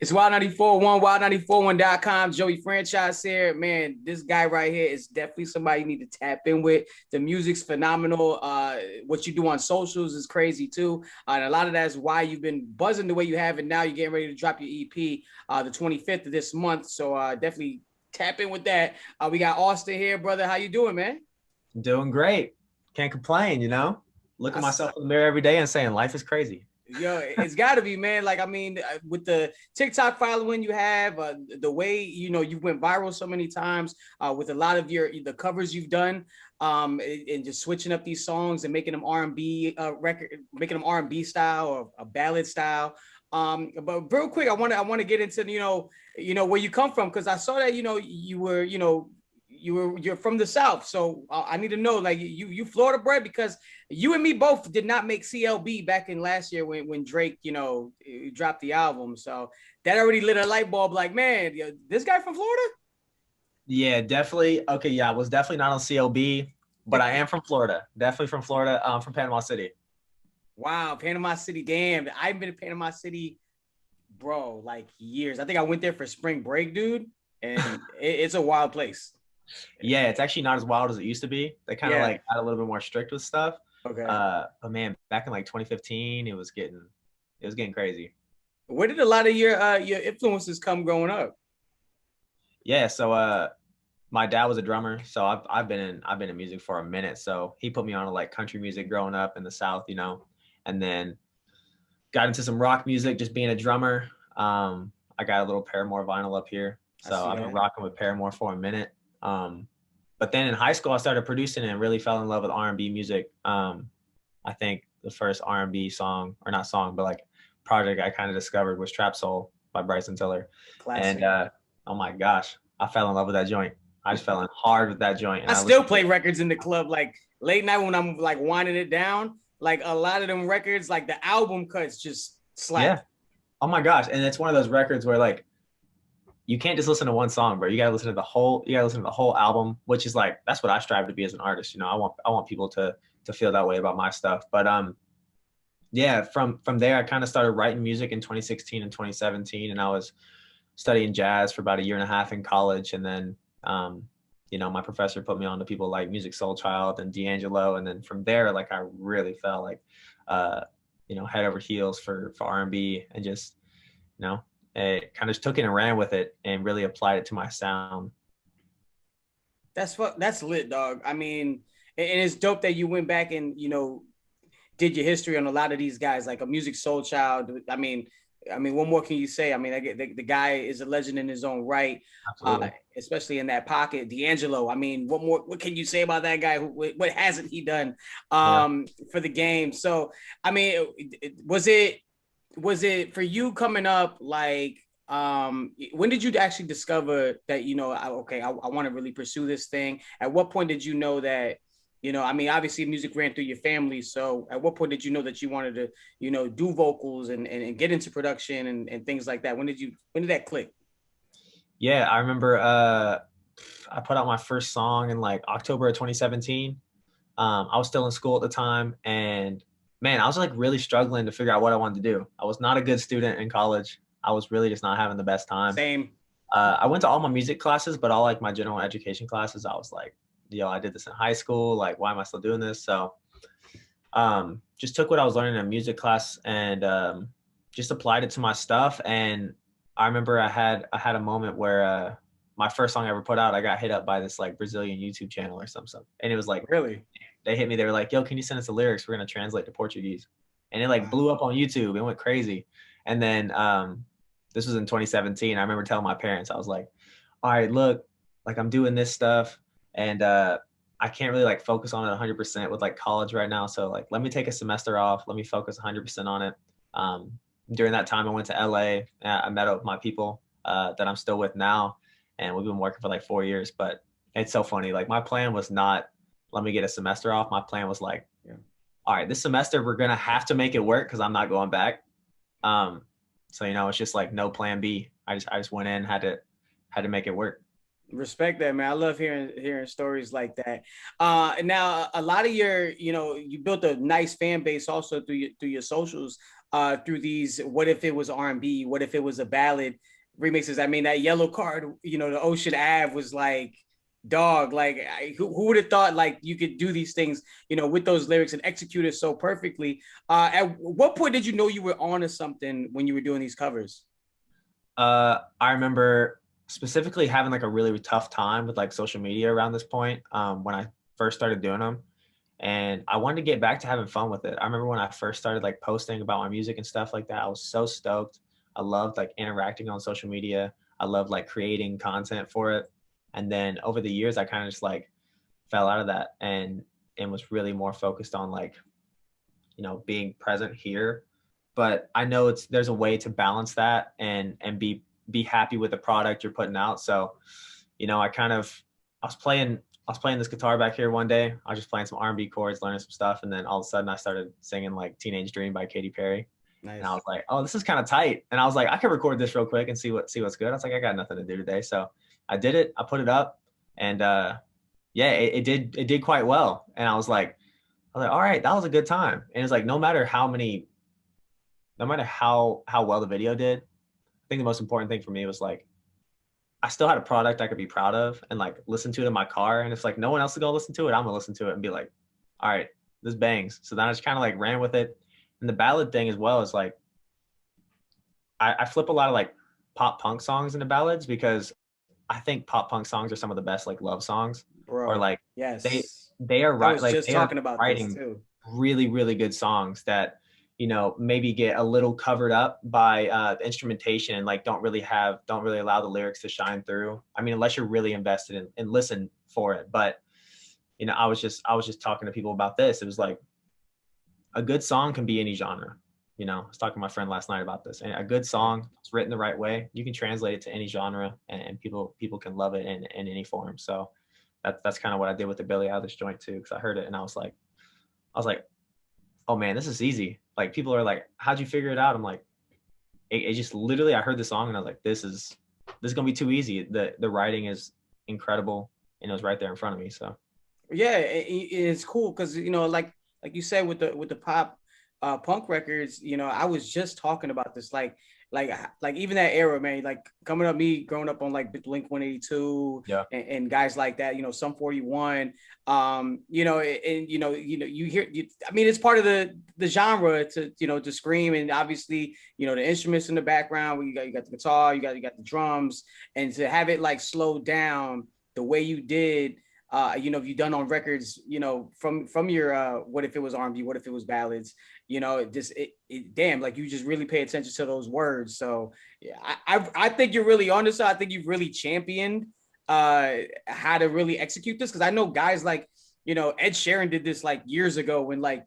It's Wild 941, wild941.com. Joey Franchise here. Man, this guy right here is definitely somebody you need to tap in with. The music's phenomenal. What you do on socials is crazy too. And a lot of that is why you've been buzzing the way you have. And now you're getting ready to drop your EP the 25th of this month. So definitely tap in with that. We got Austin here, brother. How you doing, man? Doing great. Can't complain, you know? Look I, at myself in the mirror every day and saying life is crazy. Yo, it's got to be, man. Like, I mean, with the TikTok following you have, the way you went viral so many times, with a lot of the covers you've done, and just switching up these songs and making them R&B record, making them R&B style or a ballad style. But real quick, I want to get into where you come from, because I saw that you're from the South, so I need to know, like, you Florida bred, because you and me both did not make CLB back in last year when Drake dropped the album. So that already lit a light bulb. Like, man, this guy from Florida. Yeah, definitely. Okay, yeah, I was definitely not on CLB, but I am from Florida. Definitely from Florida. From Panama City. Wow, Panama City. Damn, I've been to Panama City, bro, like years. I think I went there for spring break, dude, and it's a wild place. Yeah, it's actually not as wild as it used to be. They kind of Yeah. like got a little bit more strict with stuff. Okay. But man, back in like 2015, it was getting crazy. Where did a lot of your influences come growing up? Yeah, so my dad was a drummer, so I've been in music for a minute. So he put me on to like country music growing up in the South, and then got into some rock music just being a drummer. I got a little Paramore vinyl up here, I so see I've been that. rocking with Paramore for a minute. But then in high school, I started producing and really fell in love with R&B music. I think the first R&B song, or not song, but like project I kind of discovered was Trap Soul by Bryson Tiller. And Classic. oh my gosh, I fell in love with that joint. I just fell in hard with that joint, and I I still listened to play it. records in the club, like late night when I'm like winding it down. Like a lot of them records, like the album cuts just slap. Yeah. Oh my gosh, and it's one of those records where like you can't just listen to one song, bro. You gotta listen to the whole album, which is like that's what I strive to be as an artist. I want people to feel that way about my stuff. But yeah, from there I kind of started writing music in 2016 and 2017, and I was studying jazz for about a year and a half in college, and then my professor put me on to people like Music Soul Child and D'Angelo, and then from there, like I really felt like uh, head over heels for R&B, and just you know kind of took it and ran with it and really applied it to my sound. That's lit, dog. I mean, and it's dope that you went back and did your history on a lot of these guys, like a Music Soul Child. I mean, what more can you say? I mean, the guy is a legend in his own right, Absolutely. especially in that pocket. D'Angelo. I mean, what more? What can you say about that guy? What hasn't he done Yeah. for the game? So, I mean, was it for you coming up? Like, when did you actually discover that I want to really pursue this thing? At what point did you know that? I mean, obviously music ran through your family. So at what point did you know that you wanted to, do vocals and get into production and things like that? When did that click? Yeah, I remember I put out my first song in like October of 2017. I was still in school at the time, and man, I was like really struggling to figure out what I wanted to do. I was not a good student in college. I was really just not having the best time. Same. I went to all my music classes, but all like my general education classes, I was like, I did this in high school. Like, why am I still doing this? So, just took what I was learning in music class and just applied it to my stuff. And I remember I had a moment where my first song I ever put out, I got hit up by this like Brazilian YouTube channel or something, and it was like Really? they hit me. They were like, "Yo, can you send us the lyrics? We're gonna translate to Portuguese." And it like blew up on YouTube. It went crazy. And then this was in 2017. I remember telling my parents, I was like, "All right, look, like I'm doing this stuff, and I can't really like focus on it 100% with like college right now. So like, let me take a semester off. Let me focus 100% on it." During that time, I went to LA. I met up with my people that I'm still with now, and we've been working for like 4 years. But it's so funny. Like my plan was not let me get a semester off. My plan was like, Yeah. all right, this semester we're gonna have to make it work because I'm not going back. Um, so it's just like no plan B. I just went in, had to make it work. Respect that, man. I love hearing stories like that. And now a lot of you built a nice fan base also through your socials. through these what if it was R&B, what if it was a ballad remixes. I mean, that Yellow Card, you know, the Ocean Ave was like, dog, like who would have thought like you could do these things, you know, with those lyrics and execute it so perfectly. At what point did you know you were on to something when you were doing these covers? I remember specifically having like a really tough time with like social media around this point, when I first started doing them. And I wanted to get back to having fun with it. I remember when I first started like posting about my music and stuff like that, I was so stoked. I loved like interacting on social media. I loved like creating content for it. And then over the years, I kind of just like fell out of that and was really more focused on like, you know, being present here. But I know there's a way to balance that and be happy with the product you're putting out. So, you know, I was playing this guitar back here one day. I was just playing some R&B chords, learning some stuff, and then all of a sudden I started singing like Teenage Dream by Katy Perry. Nice. And I was like, oh, this is kind of tight. And I was like, I can record this real quick and see what's good. I was like, I got nothing to do today. So I did it. I put it up, and yeah, it did quite well. And I was like, all right, that was a good time. And it's like, no matter how well the video did, I think the most important thing for me was like, I still had a product I could be proud of and like listen to it in my car. And if like no one else is gonna listen to it, I'm gonna listen to it and be like, all right, this bangs. So then I just kind of like ran with it. And the ballad thing as well is like, I flip a lot of like pop punk songs into ballads because I think pop punk songs are some of the best like love songs. Bro, or like yes, they are right. I was like just they are talking about writing this too. really really good songs that, you know, maybe get a little covered up by the instrumentation and like don't really allow the lyrics to shine through. I mean, unless you're really invested in and listen for it. But you know, I was just talking to people about this. It was like a good song can be any genre. You know, I was talking to my friend last night about this. And a good song, it's written the right way, you can translate it to any genre, and people can love it in any form. So that's kind of what I did with the Billie Eilish joint too, because I heard it and I was like, oh man, this is easy. Like people are like, how'd you figure it out? I'm like, it just literally, I heard the song and I was like, this is gonna be too easy. The writing is incredible and it was right there in front of me. So Yeah, it's cool because, you know, like you said with the pop punk records, you know, I was just talking about this, like even that era, man, like coming up, me growing up on like Blink 182 yeah, and guys like that, you know, Sum 41, you know, and you hear, I mean, it's part of the genre to, you know, to scream, and obviously, you know, the instruments in the background, you got the guitar, you got the drums, and to have it like slowed down the way you did. You know, if you done on records, you know, from your what if it was R&B, what if it was ballads, you know, it damn, like you just really pay attention to those words. So yeah, I think you're really on this side. I think you've really championed how to really execute this, because I know guys like, you know, Ed Sheeran did this like years ago when like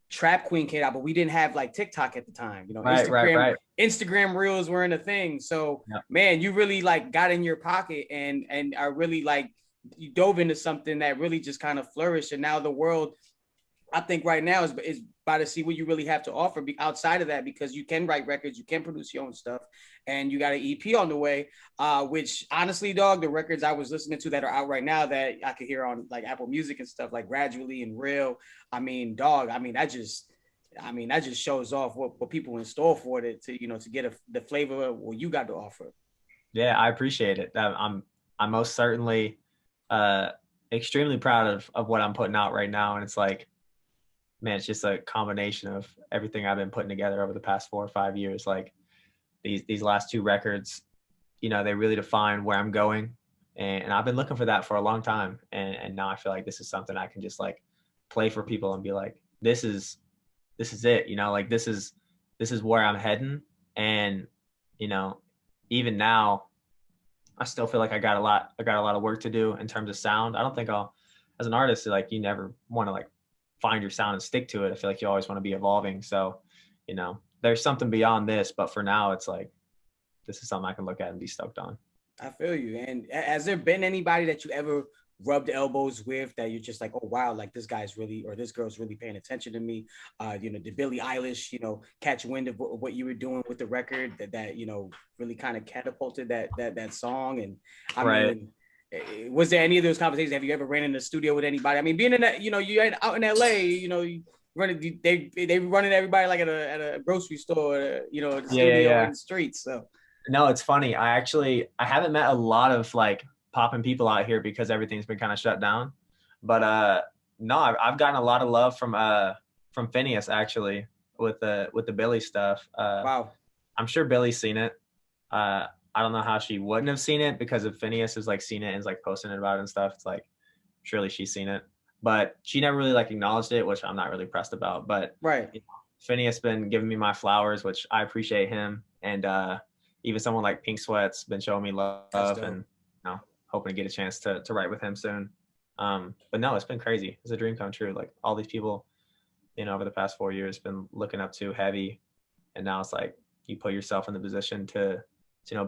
Trap Queen came out, but we didn't have like TikTok at the time. You know, right. Instagram reels weren't a thing. So Yeah. man, you really like got in your pocket and are really like, you dove into something that really just kind of flourished. And now the world, I think right now is about to see what you really have to offer outside of that, because you can write records, you can produce your own stuff, and you got an EP on the way, which honestly, dog, the records I was listening to that are out right now that I could hear on like Apple Music and stuff, like Gradually and Real. I mean, dog, that just shows off what people in store for it to, you know, to get the flavor of what you got to offer. Yeah, I appreciate it. I'm most certainly extremely proud of what I'm putting out right now. And it's like, man, it's just a combination of everything I've been putting together over the past 4 or 5 years. Like these last 2 records, you know, they really define where I'm going. And I've been looking for that for a long time. And now I feel like this is something I can just like play for people and be like, this is it, you know, like this is where I'm heading. And, you know, even now, I still feel like I got a lot of work to do in terms of sound. I don't think as an artist, like you never want to like find your sound and stick to it. I feel like you always want to be evolving. So, you know, there's something beyond this, but for now it's like, this is something I can look at and be stoked on. I feel you. And has there been anybody that you ever rubbed elbows with that you're just like, oh wow, like this guy's really, or this girl's really paying attention to me? You know, did Billie Eilish, you know, catch wind of what you were doing with the record that you know, really kind of catapulted that song? And I mean, was there any of those conversations? Have you ever ran in the studio with anybody? I mean, being in that, you know, you're out in LA, you know, running, they running everybody like at a grocery store, you know, the Yeah, yeah, studio yeah. in the streets. So No, it's funny. I haven't met a lot of like popping people out here because everything's been kind of shut down. But no, I've gotten a lot of love from Phineas actually with the Billy stuff. wow, I'm sure Billy's seen it. I don't know how she wouldn't have seen it because if Phineas has like seen it and is like posting it about it and stuff, it's like surely she's seen it. But she never really like acknowledged it, which I'm not really pressed about. But right. you know, Phineas been giving me my flowers, which I appreciate him. And even someone like Pink Sweat's been showing me That's love and dope. hoping to get a chance to write with him soon. But no, it's been crazy. It's a dream come true. Like all these people, over the past 4 years been looking up to heavy. And now it's like you put yourself in the position to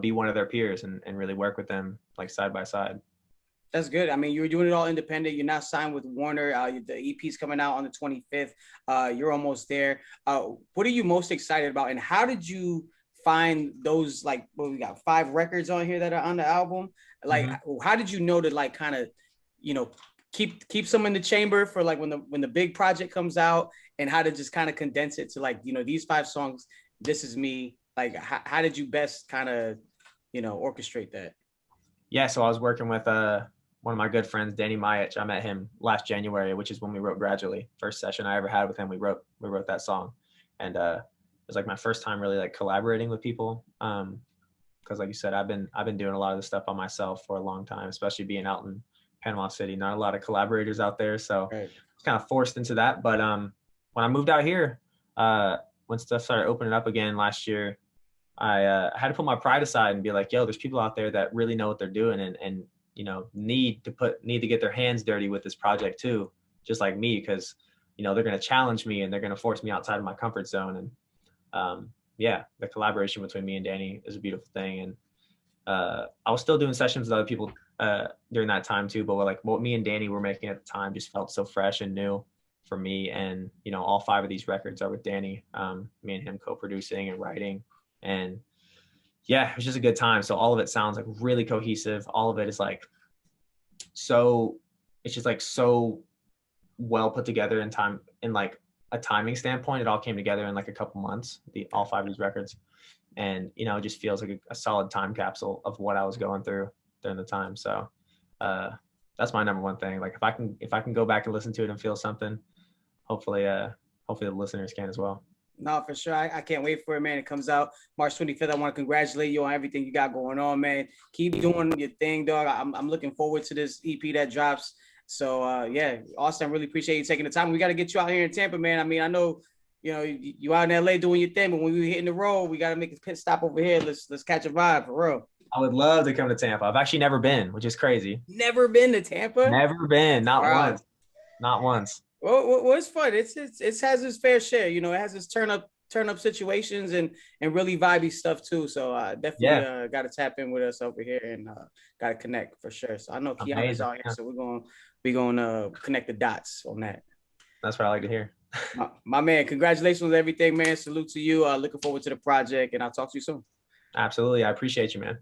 be one of their peers and really work with them like side by side. That's good. I mean, you were doing it all independent. You're not signed with Warner. The EP's coming out on the 25th. You're almost there. What are you most excited about? And how did you find those, like, well, we got 5 records on here that are on the album. Like, how did you know to like kind of, you know, keep some in the chamber for like when the big project comes out, and how to just kind of condense it to like, you know, these 5 songs, this is me. Like, how did you best kind of, you know, orchestrate that? Yeah, so I was working with one of my good friends, Danny Mayich. I met him last January, which is when we wrote Gradually. First session I ever had with him, we wrote that song. And it was like my first time really like collaborating with people. Because like you said, I've been doing a lot of this stuff by myself for a long time, especially being out in Panama City. Not a lot of collaborators out there. So I Right. was kind of forced into that. But when I moved out here, when stuff started opening up again last year, I had to put my pride aside and be like, yo, there's people out there that really know what they're doing and need to get their hands dirty with this project too, just like me, because they're going to challenge me and they're going to force me outside of my comfort zone. And yeah, the collaboration between me and Danny is a beautiful thing. And I was still doing sessions with other people during that time too, but what me and Danny were making at the time just felt so fresh and new for me. And all 5 of these records are with Danny, me and him co-producing and writing. And yeah, it was just a good time. So all of it sounds like really cohesive. All of it is like it's just like so well put together in time, in like a timing standpoint. It all came together in like a couple months, all 5 of these records. And it just feels like a solid time capsule of what I was going through during the time. So that's my number one thing. Like if I can go back and listen to it and feel something, hopefully the listeners can as well. No, for sure. I can't wait for it, man. It comes out March 25th. I want to congratulate you on everything you got going on, man. Keep doing your thing, dog. I'm looking forward to this EP that drops. So yeah, Austin, I really appreciate you taking the time. We got to get you out here in Tampa, man. I mean, I know, you out in LA doing your thing, but when we hitting the road, we got to make a pit stop over here. Let's catch a vibe for real. I would love to come to Tampa. I've actually never been, which is crazy. Never been to Tampa? Never been, not Wow. once, not once. Well, it's fun. It has its fair share. It has its turn up situations and really vibey stuff too. So definitely got to tap in with us over here and got to connect for sure. So I know Keanu's out here, so we're gonna connect the dots on that. That's what I like to hear. My man, congratulations on everything, man. Salute to you. Looking forward to the project, and I'll talk to you soon. Absolutely, I appreciate you, man.